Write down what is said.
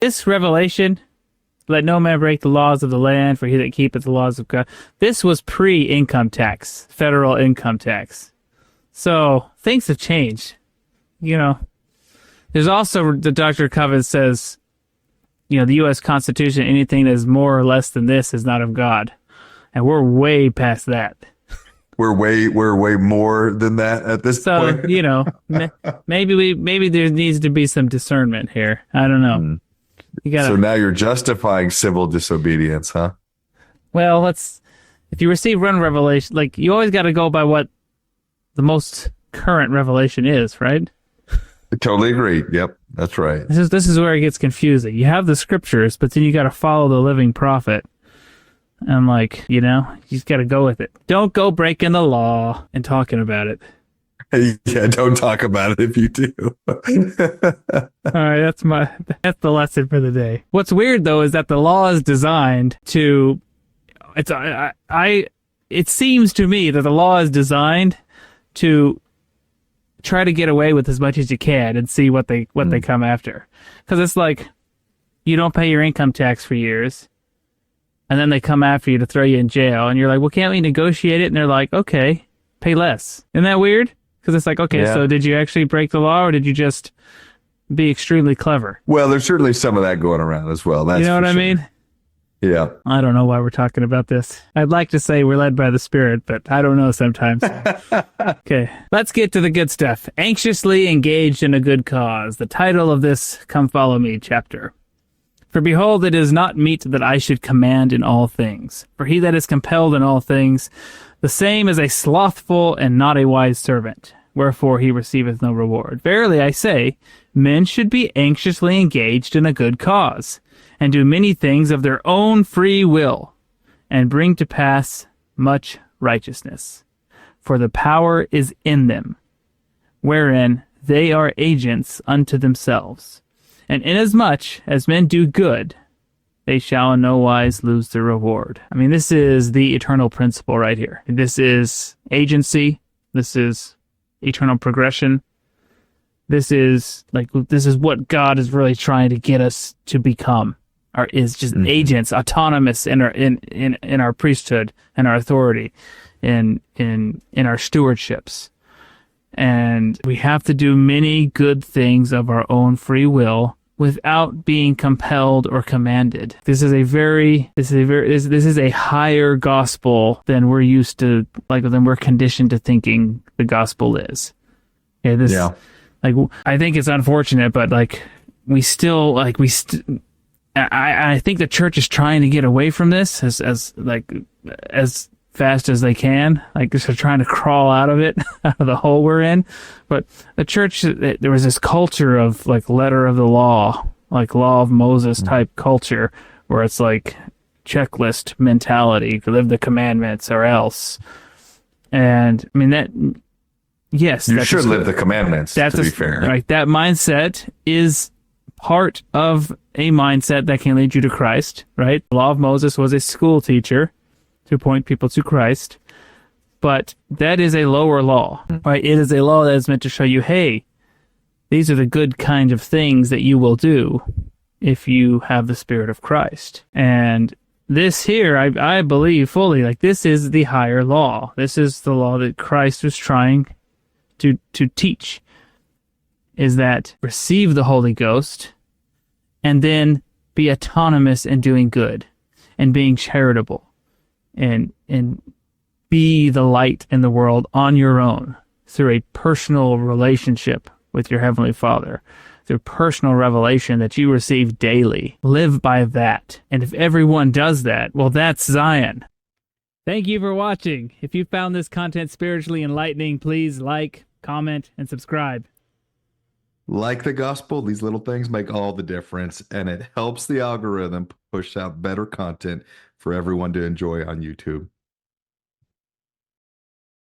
This revelation, let no man break the laws of the land, for he that keepeth the laws of God. This was pre-income tax, federal income tax. So things have changed. You know, there's also the Doctrine and Covenants says, you know, the U.S. Constitution, anything that is more or less than this is not of God. And we're way past that. We're way more than that at this point. So, you know, maybe there needs to be some discernment here. I don't know. So now you're justifying civil disobedience, huh? Well, if you receive one revelation, like, you always got to go by what the most current revelation is, right? I totally agree. Yep, that's right. This is where it gets confusing. You have the scriptures, but then you got to follow the living prophet. And, like, you know, you just got to go with it. Don't go breaking the law and talking about it. Yeah, don't talk about it if you do. All right, that's the lesson for the day. What's weird though is that the law is designed to. It seems to me that the law is designed to try to get away with as much as you can and see what they come after. Because it's like, you don't pay your income tax for years, and then they come after you to throw you in jail, and you're like, well, can't we negotiate it? And they're like, okay, pay less. Isn't that weird? Because it's like, okay, So did you actually break the law, or did you just be extremely clever? Well, there's certainly some of that going around as well. That's, you know what I mean? Yeah. I don't know why we're talking about this. I'd like to say we're led by the Spirit, but I don't know sometimes. Okay, let's get to the good stuff. Anxiously engaged in a good cause. The title of this Come Follow Me chapter. For behold, it is not meet that I should command in all things. For he that is compelled in all things, the same is a slothful and not a wise servant, wherefore he receiveth no reward. Verily I say, men should be anxiously engaged in a good cause, and do many things of their own free will, and bring to pass much righteousness. For the power is in them, wherein they are agents unto themselves. And inasmuch as men do good, they shall in no wise lose their reward. I mean, this is the eternal principle right here. This is agency. This is eternal progression. This is what God is really trying to get us to become, or is just agents, autonomous in our priesthood and our authority, in our stewardships. And we have to do many good things of our own free will, without being compelled or commanded. This is a higher gospel than we're used to, than we're conditioned to thinking the gospel is. Okay, I think it's unfortunate, but I think the church is trying to get away from this as fast as they can. They're trying to crawl out of it, out of the hole we're in. But the church, there was this culture of letter of the law, law of Moses type culture, where it's like checklist mentality, live the commandments or else. And I mean yes, you should live the commandments. To be fair, right? That mindset is part of a mindset that can lead you to Christ, right? The law of Moses was a school teacher to point people to Christ, but that is a lower law, right? It is a law that is meant to show you, hey, these are the good kind of things that you will do if you have the Spirit of Christ. And this here, I believe fully, this is the higher law. This is the law that Christ was trying to teach, is that receive the Holy Ghost and then be autonomous in doing good and being charitable. And be the light in the world on your own through a personal relationship with your Heavenly Father, through personal revelation that you receive daily. Live by that. And if everyone does that, well, that's Zion. Thank you for watching. If you found this content spiritually enlightening, please like, comment, and subscribe. Like the gospel, these little things make all the difference, and it helps the algorithm push out better content for everyone to enjoy on YouTube.